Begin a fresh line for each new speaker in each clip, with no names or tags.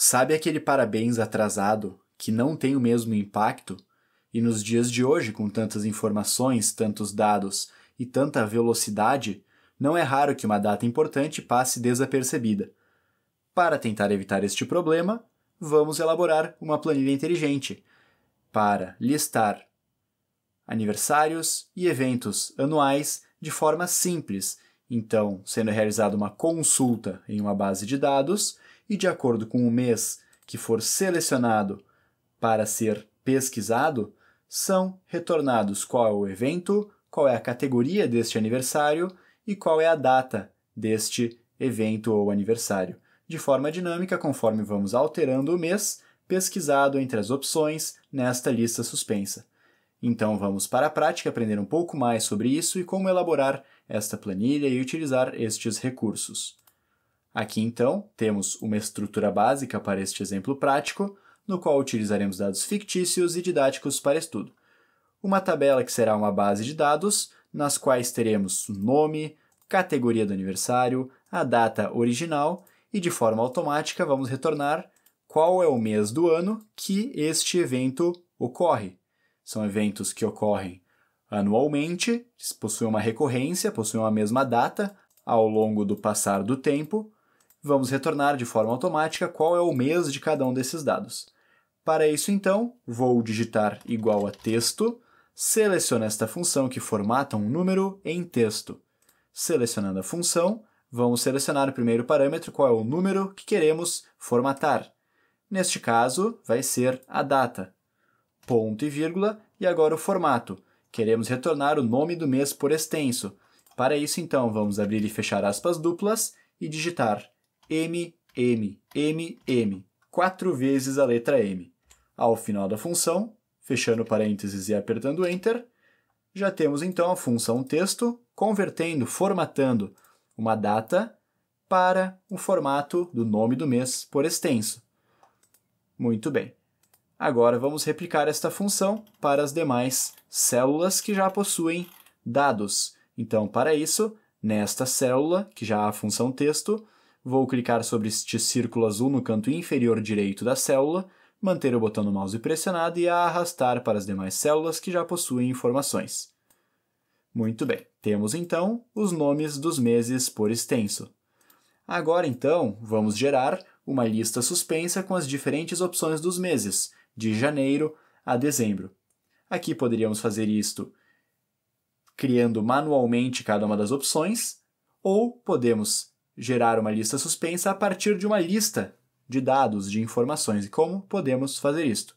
Sabe aquele parabéns atrasado que não tem o mesmo impacto? E nos dias de hoje, com tantas informações, tantos dados e tanta velocidade, não é raro que uma data importante passe desapercebida. Para tentar evitar este problema, vamos elaborar uma planilha inteligente para listar aniversários e eventos anuais de forma simples, então sendo realizada uma consulta em uma base de dados e de acordo com o mês que for selecionado para ser pesquisado, são retornados qual é o evento, qual é a categoria deste aniversário e qual é a data deste evento ou aniversário. De forma dinâmica, conforme vamos alterando o mês, pesquisado entre as opções nesta lista suspensa. Então vamos para a prática aprender um pouco mais sobre isso e como elaborar esta planilha e utilizar estes recursos. Aqui então temos uma estrutura básica para este exemplo prático, no qual utilizaremos dados fictícios e didáticos para estudo. Uma tabela que será uma base de dados, nas quais teremos o nome, categoria do aniversário, a data original e de forma automática vamos retornar qual é o mês do ano que este evento ocorre. São eventos que ocorrem anualmente, possuem uma recorrência, possuem a mesma data ao longo do passar do tempo. Vamos retornar de forma automática qual é o mês de cada um desses dados. Para isso, então, vou digitar igual a texto, seleciono esta função que formata um número em texto. Selecionando a função, vamos selecionar o primeiro parâmetro, qual é o número que queremos formatar. Neste caso, vai ser a data. Ponto e vírgula, e agora o formato. Queremos retornar o nome do mês por extenso. Para isso, então, vamos abrir e fechar aspas duplas e digitar M, 4 vezes a letra M. Ao final da função, fechando parênteses e apertando Enter, já temos então a função texto convertendo, formatando uma data para o formato do nome do mês por extenso. Muito bem. Agora vamos replicar esta função para as demais células que já possuem dados. Então, para isso, nesta célula, que já há a função texto, vou clicar sobre este círculo azul no canto inferior direito da célula, manter o botão do mouse pressionado e arrastar para as demais células que já possuem informações. Muito bem, temos então os nomes dos meses por extenso. Agora então, vamos gerar uma lista suspensa com as diferentes opções dos meses, de janeiro a dezembro. Aqui poderíamos fazer isto criando manualmente cada uma das opções, ou podemos gerar uma lista suspensa a partir de uma lista de dados, de informações. E como podemos fazer isto?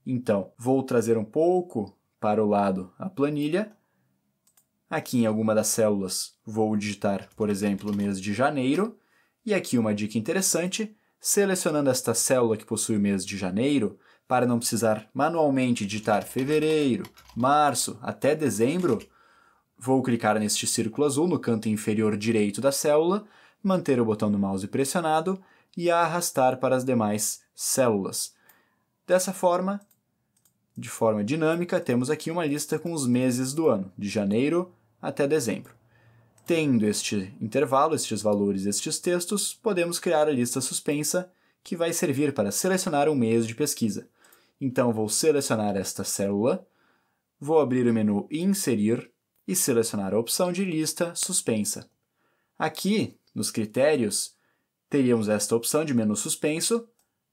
Então, vou trazer um pouco para o lado a planilha. Aqui em alguma das células vou digitar, por exemplo, o mês de janeiro. E aqui uma dica interessante, selecionando esta célula que possui o mês de janeiro, para não precisar manualmente digitar fevereiro, março até dezembro, vou clicar neste círculo azul no canto inferior direito da célula, manter o botão do mouse pressionado e arrastar para as demais células. Dessa forma, de forma dinâmica, temos aqui uma lista com os meses do ano, de janeiro até dezembro. Tendo este intervalo, estes valores, estes textos, podemos criar a lista suspensa, que vai servir para selecionar um mês de pesquisa. Então, vou selecionar esta célula, vou abrir o menu Inserir e selecionar a opção de Lista Suspensa. Aqui, nos critérios, teríamos esta opção de menu suspenso,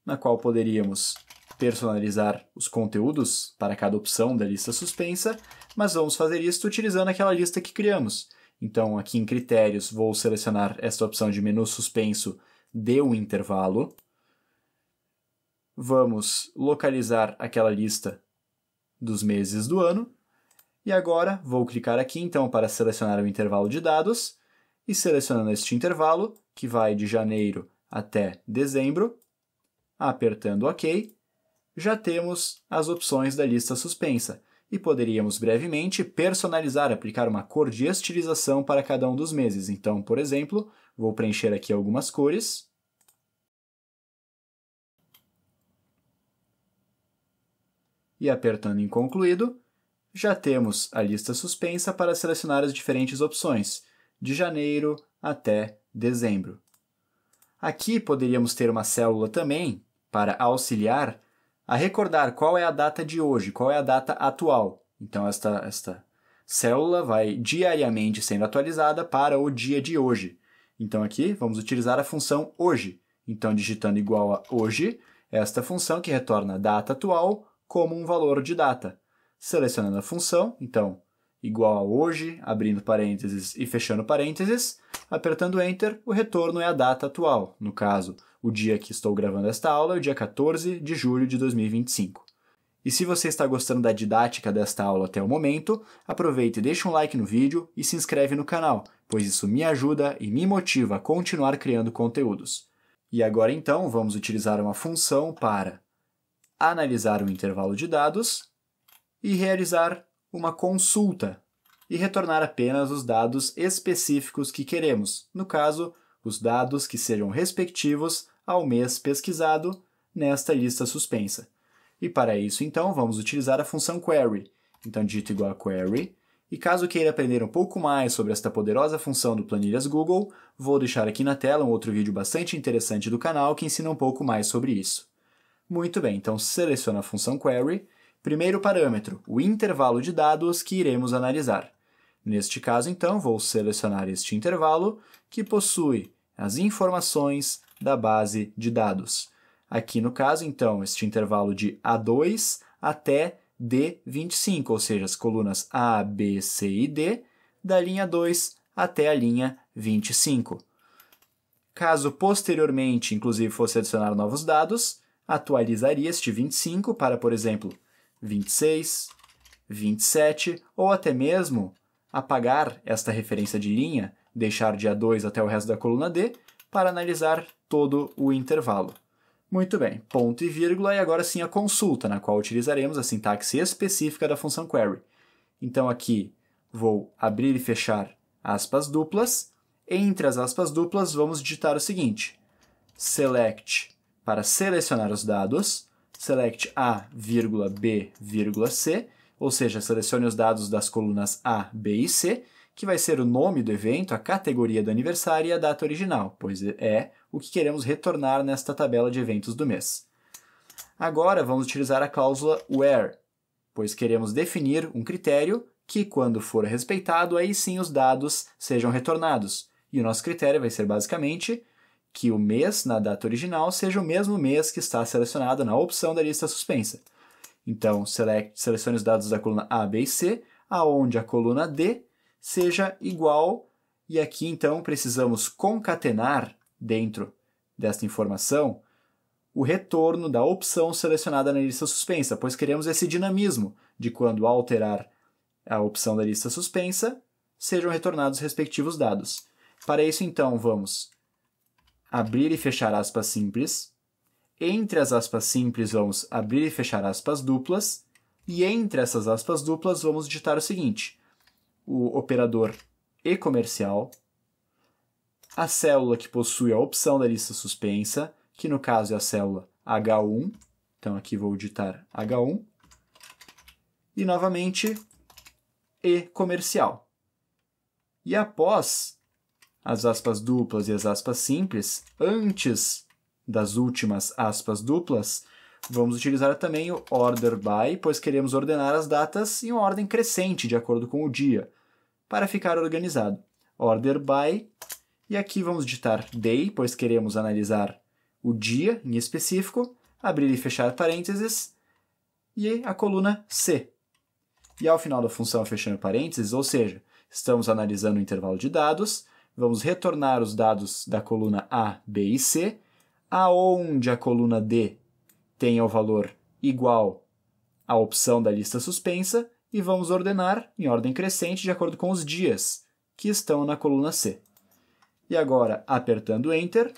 na qual poderíamos personalizar os conteúdos para cada opção da lista suspensa, mas vamos fazer isso utilizando aquela lista que criamos. Então, aqui em Critérios, vou selecionar esta opção de menu suspenso de um intervalo. Vamos localizar aquela lista dos meses do ano. E agora, vou clicar aqui, então, para selecionar o intervalo de dados. E selecionando este intervalo, que vai de janeiro até dezembro, apertando OK, já temos as opções da lista suspensa. E poderíamos brevemente personalizar, aplicar uma cor de estilização para cada um dos meses. Então, por exemplo, vou preencher aqui algumas cores. E apertando em concluído, já temos a lista suspensa para selecionar as diferentes opções, de janeiro até dezembro. Aqui poderíamos ter uma célula também para auxiliar a recordar qual é a data de hoje, qual é a data atual. Então, esta célula vai diariamente sendo atualizada para o dia de hoje. Então, aqui vamos utilizar a função hoje. Então, digitando igual a hoje, esta função que retorna a data atual como um valor de data. Selecionando a função, então, igual a hoje, abrindo parênteses e fechando parênteses, apertando Enter, o retorno é a data atual. No caso, o dia que estou gravando esta aula é o dia 14 de julho de 2025. E se você está gostando da didática desta aula até o momento, aproveite e deixe um like no vídeo e se inscreve no canal, pois isso me ajuda e me motiva a continuar criando conteúdos. E agora então vamos utilizar uma função para analisar um intervalo de dados e realizar uma consulta e retornar apenas os dados específicos que queremos, no caso, os dados que sejam respectivos ao mês pesquisado nesta lista suspensa. E para isso, então, vamos utilizar a função query. Então, digito igual a query. E caso queira aprender um pouco mais sobre esta poderosa função do Planilhas Google, vou deixar aqui na tela um outro vídeo bastante interessante do canal que ensina um pouco mais sobre isso. Muito bem, então seleciono a função query. Primeiro parâmetro, o intervalo de dados que iremos analisar. Neste caso, então, vou selecionar este intervalo que possui as informações da base de dados. Aqui no caso, então, este intervalo de A2 até D25, ou seja, as colunas A, B, C e D, da linha 2 até a linha 25. Caso posteriormente, inclusive, fosse adicionar novos dados, atualizaria este 25 para, por exemplo, 26, 27, ou até mesmo apagar esta referência de linha, deixar de A2 até o resto da coluna D, para analisar todo o intervalo. Muito bem, ponto e vírgula, e agora sim a consulta, na qual utilizaremos a sintaxe específica da função query. Então aqui vou abrir e fechar aspas duplas. Entre as aspas duplas vamos digitar o seguinte: select para selecionar os dados, select A, B, C, ou seja, selecione os dados das colunas A, B e C, que vai ser o nome do evento, a categoria do aniversário e a data original, pois é o que queremos retornar nesta tabela de eventos do mês. Agora vamos utilizar a cláusula where, pois queremos definir um critério que, quando for respeitado, aí sim os dados sejam retornados. E o nosso critério vai ser basicamente que o mês na data original seja o mesmo mês que está selecionado na opção da lista suspensa. Então, selecione os dados da coluna A, B e C, aonde a coluna D seja igual, e aqui então precisamos concatenar dentro desta informação o retorno da opção selecionada na lista suspensa, pois queremos esse dinamismo de quando alterar a opção da lista suspensa, sejam retornados os respectivos dados. Para isso, então, vamos abrir e fechar aspas simples. Entre as aspas simples, vamos abrir e fechar aspas duplas. E entre essas aspas duplas, vamos digitar o seguinte: o operador e comercial, a célula que possui a opção da lista suspensa, que no caso é a célula H1. Então, aqui vou digitar H1. E, novamente, e comercial. E após as aspas duplas e as aspas simples, antes das últimas aspas duplas, vamos utilizar também o order by, pois queremos ordenar as datas em uma ordem crescente, de acordo com o dia, para ficar organizado. Order by, e aqui vamos digitar day, pois queremos analisar o dia em específico, abrir e fechar parênteses, e a coluna C. E ao final da função fechando parênteses, ou seja, estamos analisando o intervalo de dados, vamos retornar os dados da coluna A, B e C, aonde a coluna D tenha o valor igual à opção da lista suspensa, e vamos ordenar em ordem crescente de acordo com os dias que estão na coluna C. E agora, apertando Enter,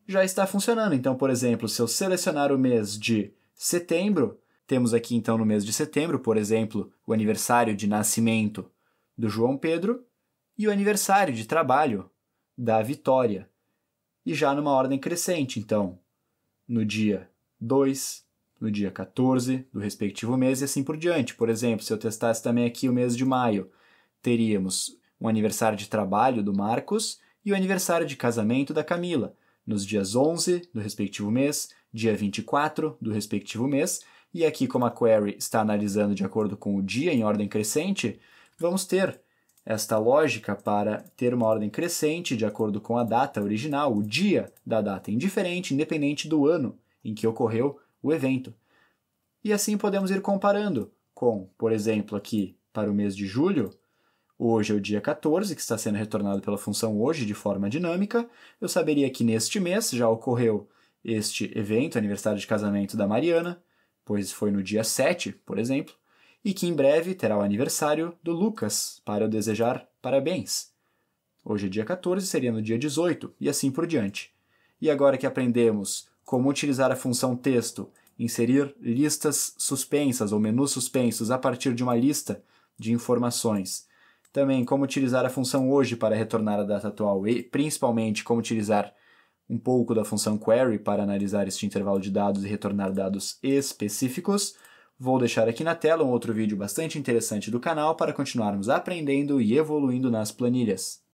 já está funcionando. Então, por exemplo, se eu selecionar o mês de setembro, temos aqui então no mês de setembro, por exemplo, o aniversário de nascimento do João Pedro e o aniversário de trabalho da Vitória. E já numa ordem crescente, então, no dia 2, no dia 14 do respectivo mês e assim por diante. Por exemplo, se eu testasse também aqui o mês de maio, teríamos o aniversário de trabalho do Marcos e o aniversário de casamento da Camila, nos dias 11 do respectivo mês, dia 24 do respectivo mês, e aqui como a query está analisando de acordo com o dia em ordem crescente, vamos ter esta lógica para ter uma ordem crescente de acordo com a data original, o dia da data indiferente, independente do ano em que ocorreu o evento. E assim podemos ir comparando com, por exemplo, aqui para o mês de julho, hoje é o dia 14, que está sendo retornado pela função hoje de forma dinâmica, eu saberia que neste mês já ocorreu este evento, aniversário de casamento da Mariana, pois foi no dia 7, por exemplo, e que em breve terá o aniversário do Lucas, para eu desejar parabéns. Hoje é dia 14, seria no dia 18, e assim por diante. E agora que aprendemos como utilizar a função texto, inserir listas suspensas ou menus suspensos a partir de uma lista de informações, também como utilizar a função hoje para retornar a data atual e, principalmente, como utilizar um pouco da função query para analisar este intervalo de dados e retornar dados específicos, vou deixar aqui na tela um outro vídeo bastante interessante do canal para continuarmos aprendendo e evoluindo nas planilhas.